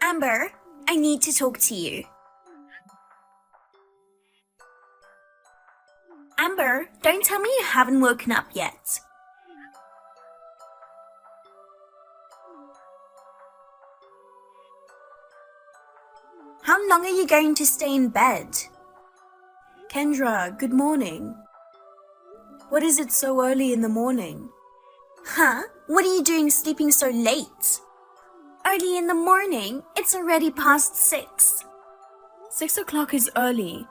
Amber, I need to talk to you. Amber, don't tell me you haven't woken up yet. How long are you going to stay in bed? Kendra, good morning. What is it so early in the morning? Huh? What are you doing sleeping so late? Early in the morning? It's already past 6. 6 o'clock is early.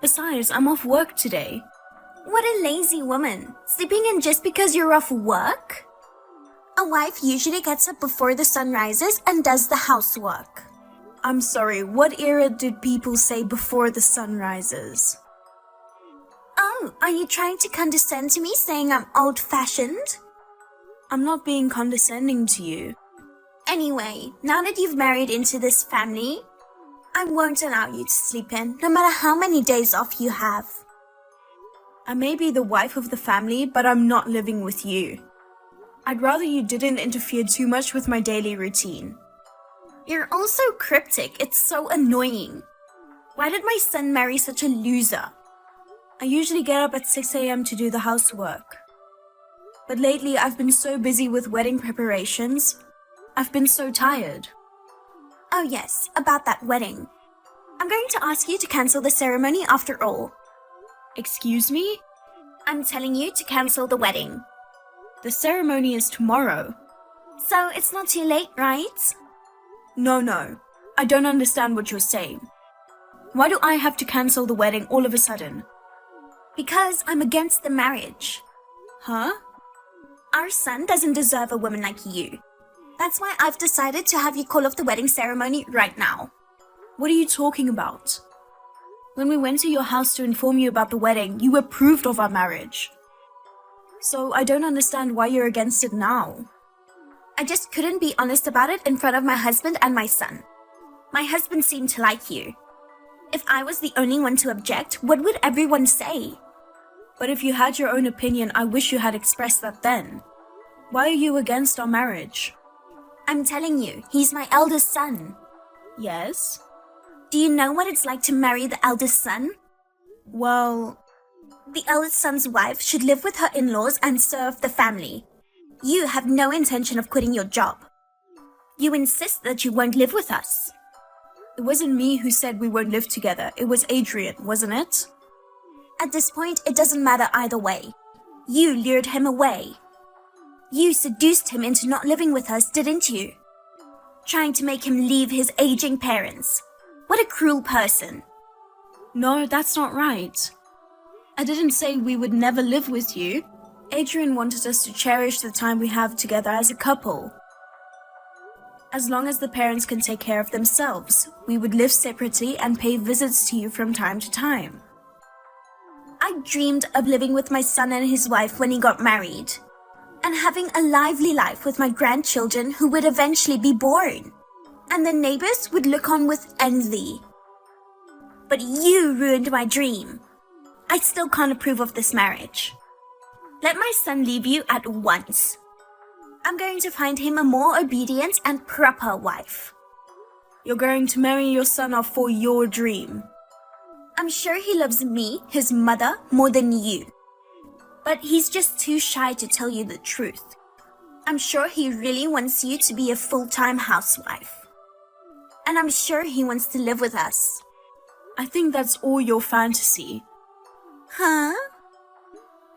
Besides, I'm off work today. What a lazy woman. Sleeping in just because you're off work? A wife usually gets up before the sun rises and does the housework. I'm sorry, what era did people say before the sun rises? Oh, are you trying to condescend to me saying I'm old-fashioned? I'm not being condescending to you. Anyway, now that you've married into this family, I won't allow you to sleep in, no matter how many days off you have. I may be the wife of the family, but I'm not living with you. I'd rather you didn't interfere too much with my daily routine. You're also cryptic. It's so annoying. Why did my son marry such a loser? I usually get up at 6 a.m. to do the housework. But lately I've been so busy with wedding preparations. I've been so tired. Oh yes, about that wedding. I'm going to ask you to cancel the ceremony after all. Excuse me? I'm telling you to cancel the wedding. The ceremony is tomorrow. So it's not too late, right? No. I don't understand what you're saying. Why do I have to cancel the wedding all of a sudden? Because I'm against the marriage. Huh? Our son doesn't deserve a woman like you. That's why I've decided to have you call off the wedding ceremony right now. What are you talking about? When we went to your house to inform you about the wedding, you approved of our marriage. So I don't understand why you're against it now. I just couldn't be honest about it in front of my husband and my son. My husband seemed to like you. If I was the only one to object, what would everyone say? But if you had your own opinion, I wish you had expressed that then. Why are you against our marriage? I'm telling you, he's my eldest son. Yes? Do you know what it's like to marry the eldest son? Well, the eldest son's wife should live with her in-laws and serve the family. You have no intention of quitting your job. You insist that you won't live with us. It wasn't me who said we won't live together. It was Adrian, wasn't it? At this point, it doesn't matter either way. You lured him away. You seduced him into not living with us, didn't you? Trying to make him leave his aging parents. What a cruel person. No, that's not right. I didn't say we would never live with you. Adrian wanted us to cherish the time we have together as a couple. As long as the parents can take care of themselves, we would live separately and pay visits to you from time to time. I dreamed of living with my son and his wife when he got married, and having a lively life with my grandchildren who would eventually be born, and the neighbors would look on with envy. But you ruined my dream. I still can't approve of this marriage. Let my son leave you at once. I'm going to find him a more obedient and proper wife. You're going to marry your son off for your dream. I'm sure he loves me, his mother, more than you. But he's just too shy to tell you the truth. I'm sure he really wants you to be a full-time housewife. And I'm sure he wants to live with us. I think that's all your fantasy. Huh?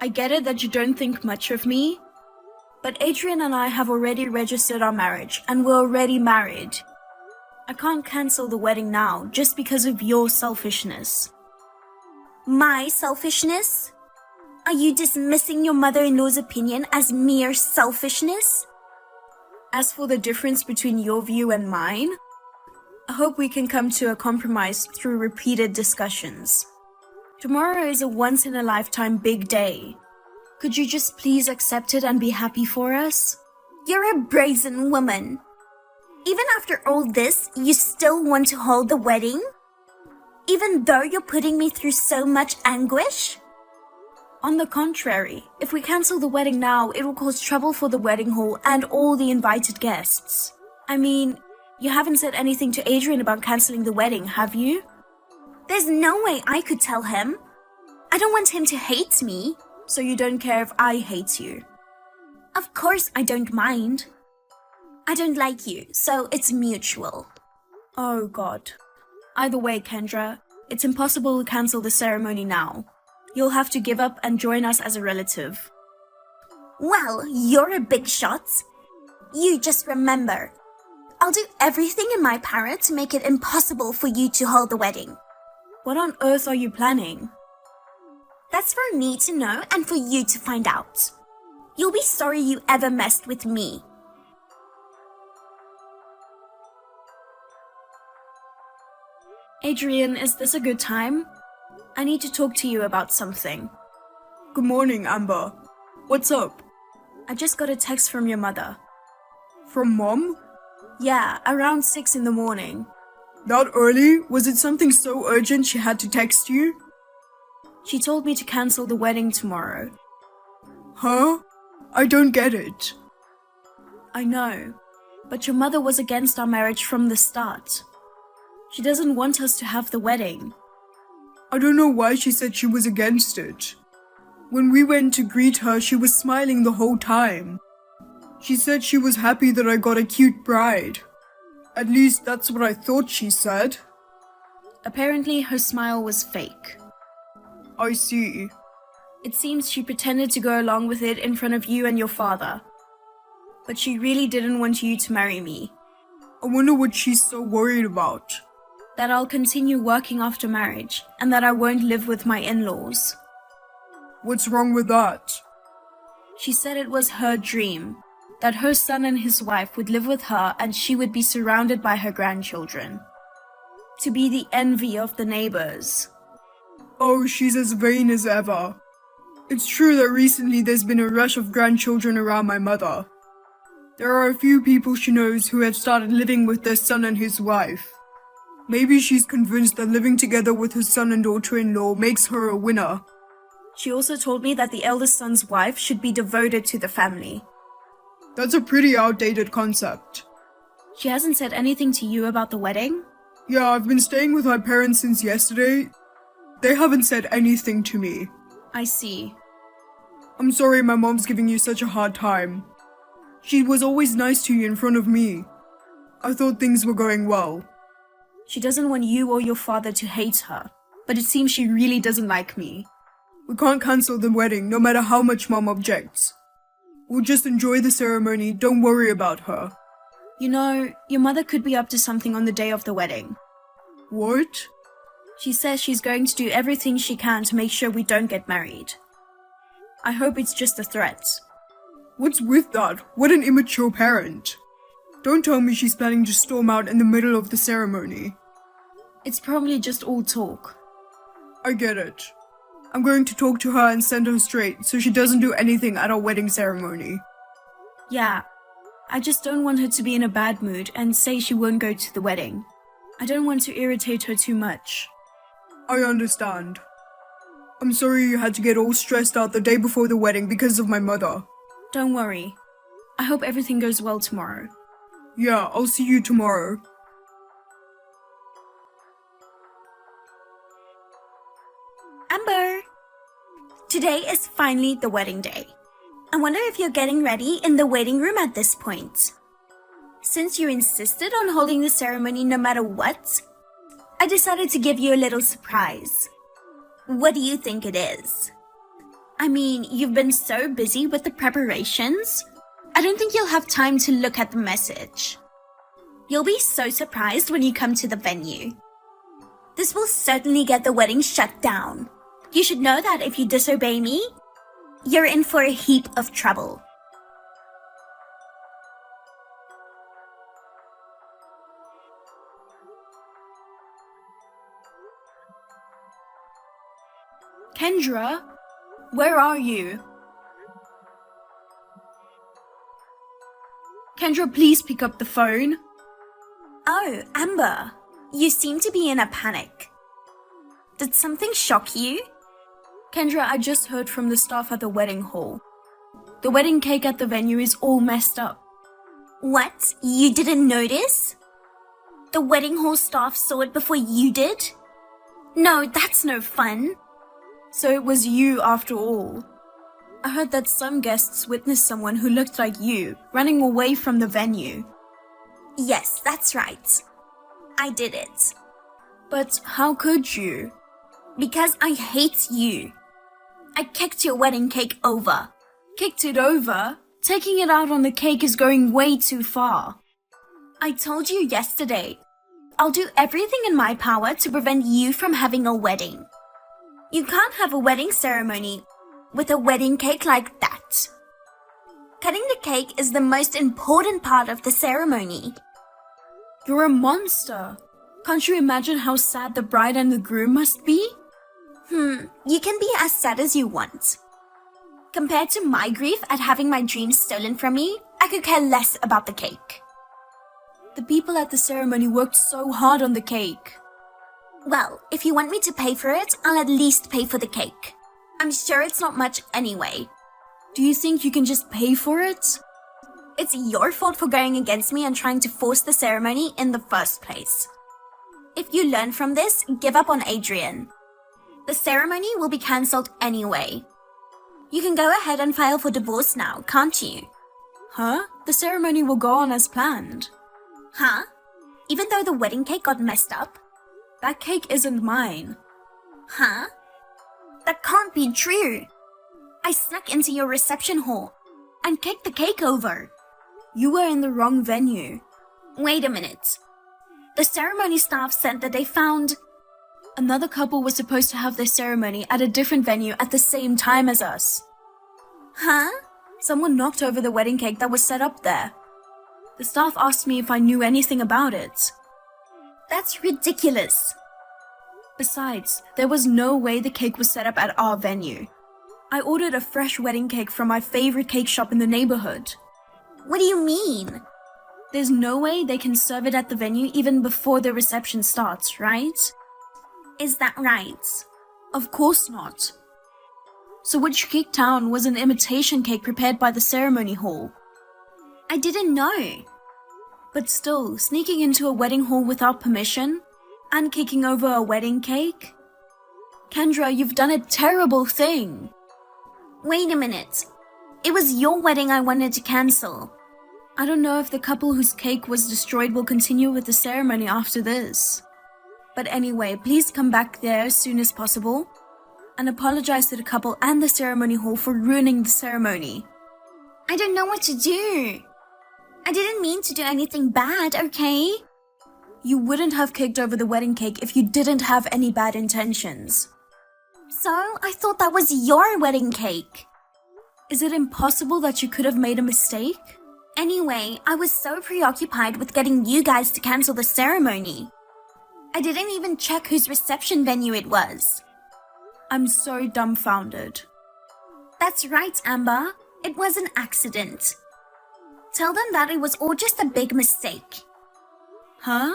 I get it that you don't think much of me, but Adrian and I have already registered our marriage and we're already married. I can't cancel the wedding now just because of your selfishness. My selfishness? Are you dismissing your mother-in-law's opinion as mere selfishness? As for the difference between your view and mine, I hope we can come to a compromise through repeated discussions. Tomorrow is a once-in-a-lifetime big day. Could you just please accept it and be happy for us? You're a brazen woman. Even after all this, you still want to hold the wedding? Even though you're putting me through so much anguish? On the contrary, if we cancel the wedding now, it will cause trouble for the wedding hall and all the invited guests. I mean, You haven't said anything to Adrian about cancelling the wedding, have you? There's no way I could tell him. I don't want him to hate me. So you don't care if I hate you? Of course I don't mind. I don't like you, so it's mutual. Oh God. Either way, Kendra, it's impossible to cancel the ceremony now. You'll have to give up and join us as a relative. Well, you're a big shot. You just remember, I'll do everything in my power to make it impossible for you to hold the wedding. What on earth are you planning? That's for me to know and for you to find out. You'll be sorry you ever messed with me. Adrian, is this a good time? I need to talk to you about something. Good morning, Amber. What's up? I just got a text from your mother. From Mom? Yeah, around 6 in the morning. That early? Was it something so urgent she had to text you? She told me to cancel the wedding tomorrow. Huh? I don't get it. I know, but your mother was against our marriage from the start. She doesn't want us to have the wedding. I don't know why she said she was against it. When we went to greet her, she was smiling the whole time. She said she was happy that I got a cute bride. At least that's what I thought she said. Apparently, her smile was fake. I see. It seems she pretended to go along with it in front of you and your father. But she really didn't want you to marry me. I wonder what she's so worried about. That I'll continue working after marriage, and that I won't live with my in-laws. What's wrong with that? She said it was her dream, that her son and his wife would live with her and she would be surrounded by her grandchildren. To be the envy of the neighbors. Oh, she's as vain as ever. It's true that recently there's been a rush of grandchildren around my mother. There are a few people she knows who have started living with their son and his wife. Maybe she's convinced that living together with her son and daughter-in-law makes her a winner. She also told me that the eldest son's wife should be devoted to the family. That's a pretty outdated concept. She hasn't said anything to you about the wedding? Yeah, I've been staying with my parents since yesterday. They haven't said anything to me. I see. I'm sorry my mom's giving you such a hard time. She was always nice to you in front of me. I thought things were going well. She doesn't want you or your father to hate her, but it seems she really doesn't like me. We can't cancel the wedding no matter how much Mom objects. We'll just enjoy the ceremony, don't worry about her. You know, your mother could be up to something on the day of the wedding. What? She says she's going to do everything she can to make sure we don't get married. I hope it's just a threat. What's with that? What an immature parent. Don't tell me she's planning to storm out in the middle of the ceremony. It's probably just all talk. I get it. I'm going to talk to her and send her straight so she doesn't do anything at our wedding ceremony. Yeah, I just don't want her to be in a bad mood and say she won't go to the wedding. I don't want to irritate her too much. I understand. I'm sorry you had to get all stressed out the day before the wedding because of my mother. Don't worry. I hope everything goes well tomorrow. Yeah, I'll see you tomorrow. Amber! Today is finally the wedding day. I wonder if you're getting ready in the waiting room at this point. Since you insisted on holding the ceremony no matter what, I decided to give you a little surprise. What do you think it is? I mean, you've been so busy with the preparations. I don't think you'll have time to look at the message. You'll be so surprised when you come to the venue. This will certainly get the wedding shut down. You should know that if you disobey me, you're in for a heap of trouble. Kendra, where are you? Kendra, please pick up the phone. Oh, Amber, you seem to be in a panic. Did something shock you? Kendra, I just heard from the staff at the wedding hall. The wedding cake at the venue is all messed up. What? You didn't notice? The wedding hall staff saw it before you did? No, that's no fun. So it was you after all. I heard that some guests witnessed someone who looked like you running away from the venue. Yes, that's right. I did it. But how could you? Because I hate you. I kicked your wedding cake over. Kicked it over? Taking it out on the cake is going way too far. I told you yesterday. I'll do everything in my power to prevent you from having a wedding. You can't have a wedding ceremony with a wedding cake like that. Cutting the cake is the most important part of the ceremony. You're a monster. Can't you imagine how sad the bride and the groom must be? You can be as sad as you want. Compared to my grief at having my dreams stolen from me, I could care less about the cake. The people at the ceremony worked so hard on the cake. Well, if you want me to pay for it, I'll at least pay for the cake. I'm sure it's not much anyway. Do you think you can just pay for it? It's your fault for going against me and trying to force the ceremony in the first place. If you learn from this, give up on Adrian. The ceremony will be cancelled anyway. You can go ahead and file for divorce now, can't you? Huh? The ceremony will go on as planned. Huh? Even though the wedding cake got messed up? That cake isn't mine. Huh? That can't be true. I snuck into your reception hall and kicked the cake over. You were in the wrong venue. Wait a minute. The ceremony staff said that they found... Another couple was supposed to have their ceremony at a different venue at the same time as us. Huh? Someone knocked over the wedding cake that was set up there. The staff asked me if I knew anything about it. That's ridiculous. Besides, there was no way the cake was set up at our venue. I ordered a fresh wedding cake from my favorite cake shop in the neighborhood. What do you mean? There's no way they can serve it at the venue even before the reception starts, right? Is that right? Of course not. So which cake town was an imitation cake prepared by the ceremony hall? I didn't know. But still, sneaking into a wedding hall without permission and kicking over a wedding cake? Kendra, you've done a terrible thing. Wait a minute. It was your wedding I wanted to cancel. I don't know if the couple whose cake was destroyed will continue with the ceremony after this. But anyway, please come back there as soon as possible and apologize to the couple and the ceremony hall for ruining the ceremony. I don't know what to do. I didn't mean to do anything bad, okay? You wouldn't have kicked over the wedding cake if you didn't have any bad intentions. So, I thought that was your wedding cake. Is it impossible that you could have made a mistake? Anyway, I was so preoccupied with getting you guys to cancel the ceremony. I didn't even check whose reception venue it was. I'm so dumbfounded. That's right, Amber. It was an accident. Tell them that it was all just a big mistake. Huh?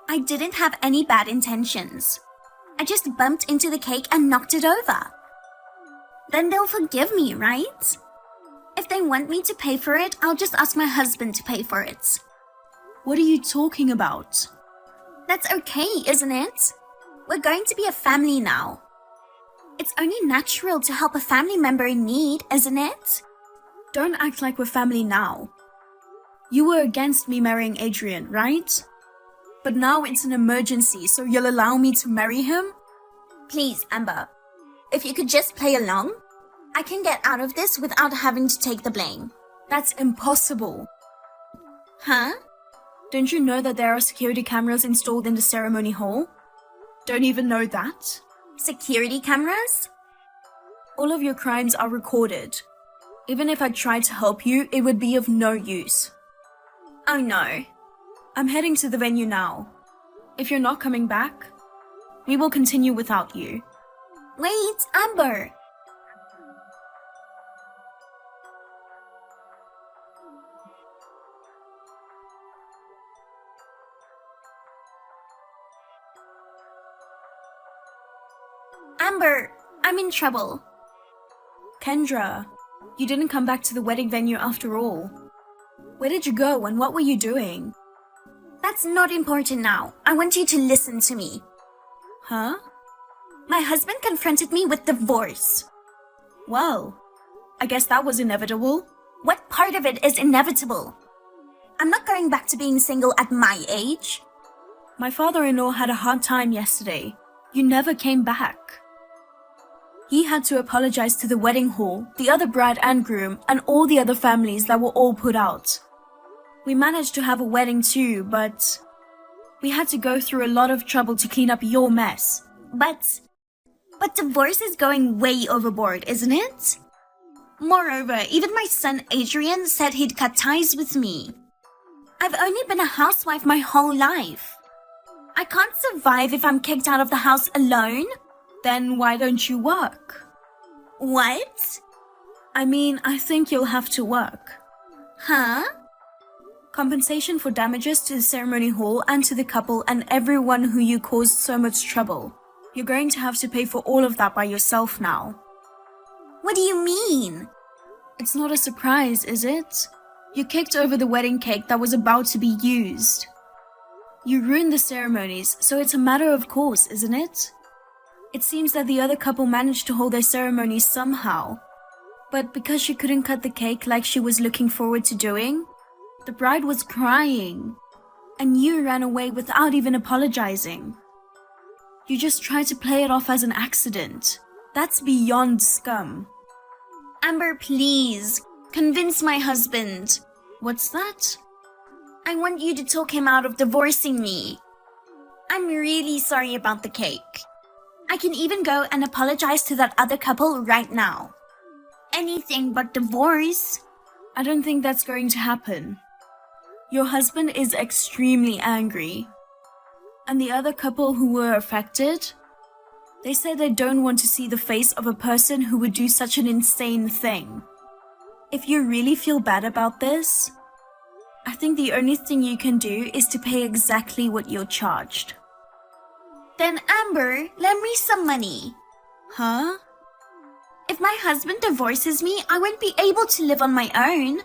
I didn't have any bad intentions. I just bumped into the cake and knocked it over. Then they'll forgive me, right? If they want me to pay for it, I'll just ask my husband to pay for it. What are you talking about? That's okay, isn't it? We're going to be a family now. It's only natural to help a family member in need, isn't it? Don't act like we're family now. You were against me marrying Adrian, right? But now it's an emergency, so you'll allow me to marry him? Please, Amber. If you could just play along, I can get out of this without having to take the blame. That's impossible. Huh? Don't you know that there are security cameras installed in the ceremony hall? Don't even know that? Security cameras? All of your crimes are recorded. Even if I tried to help you, it would be of no use. Oh no. I'm heading to the venue now. If you're not coming back, we will continue without you. Wait, Amber. Amber, I'm in trouble. Kendra, you didn't come back to the wedding venue after all. Where did you go and what were you doing? That's not important now. I want you to listen to me. Huh? My husband confronted me with divorce. Well, I guess that was inevitable. What part of it is inevitable? I'm not going back to being single at my age. My father-in-law had a hard time yesterday. You never came back. He had to apologize to the wedding hall, the other bride and groom, and all the other families that were all put out. We managed to have a wedding too, but we had to go through a lot of trouble to clean up your mess. But divorce is going way overboard, isn't it? Moreover, even my son Adrian said he'd cut ties with me. I've only been a housewife my whole life. I can't survive if I'm kicked out of the house alone. Then why don't you work? What? I mean, I think you'll have to work. Huh? Compensation for damages to the ceremony hall and to the couple and everyone who you caused so much trouble. You're going to have to pay for all of that by yourself now. What do you mean? It's not a surprise, is it? You kicked over the wedding cake that was about to be used. You ruined the ceremonies, so it's a matter of course, isn't it? It seems that the other couple managed to hold their ceremonies somehow. But because she couldn't cut the cake like she was looking forward to doing, the bride was crying. And you ran away without even apologizing. You just tried to play it off as an accident. That's beyond scum. Amber, please, convince my husband. What's that? I want you to talk him out of divorcing me. I'm really sorry about the cake. I can even go and apologize to that other couple right now. Anything but divorce. I don't think that's going to happen. Your husband is extremely angry. And the other couple who were affected, they say they don't want to see the face of a person who would do such an insane thing. If you really feel bad about this, I think the only thing you can do is to pay exactly what you're charged. Then Amber, lend me some money. Huh? If my husband divorces me, I won't be able to live on my own.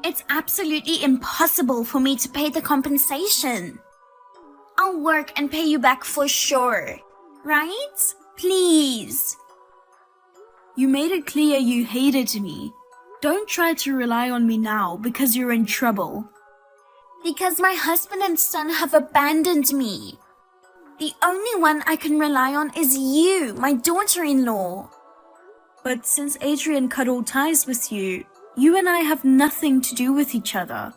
It's absolutely impossible for me to pay the compensation. I'll work and pay you back for sure. Right? Please. You made it clear you hated me. Don't try to rely on me now because you're in trouble. Because my husband and son have abandoned me. The only one I can rely on is you, my daughter-in-law. But since Adrian cut all ties with you, you and I have nothing to do with each other.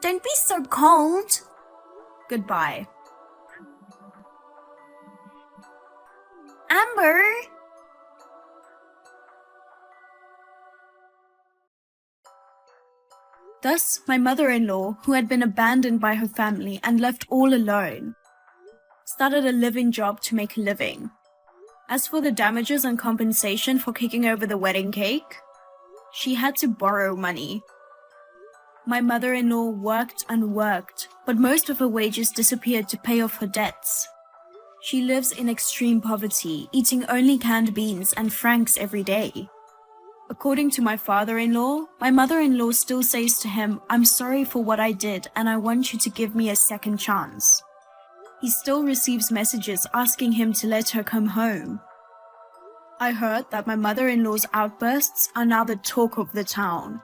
Don't be so cold. Goodbye. Amber! Thus, my mother-in-law, who had been abandoned by her family and left all alone, started a live-in job to make a living. As for the damages and compensation for kicking over the wedding cake, she had to borrow money. My mother-in-law worked and worked, but most of her wages disappeared to pay off her debts. She lives in extreme poverty, eating only canned beans and franks every day. According to my father-in-law, my mother-in-law still says to him, "I'm sorry for what I did and I want you to give me a second chance." He still receives messages asking him to let her come home. I heard that my mother-in-law's outbursts are now the talk of the town.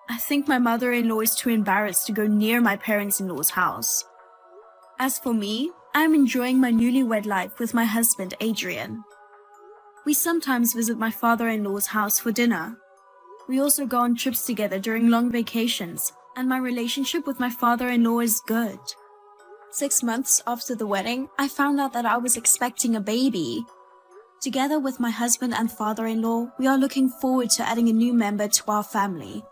I think my mother-in-law is too embarrassed to go near my parents-in-law's house. As for me, I am enjoying my newlywed life with my husband, Adrian. We sometimes visit my father-in-law's house for dinner. We also go on trips together during long vacations, and my relationship with my father-in-law is good. 6 months after the wedding, I found out that I was expecting a baby. Together with my husband and father-in-law, we are looking forward to adding a new member to our family.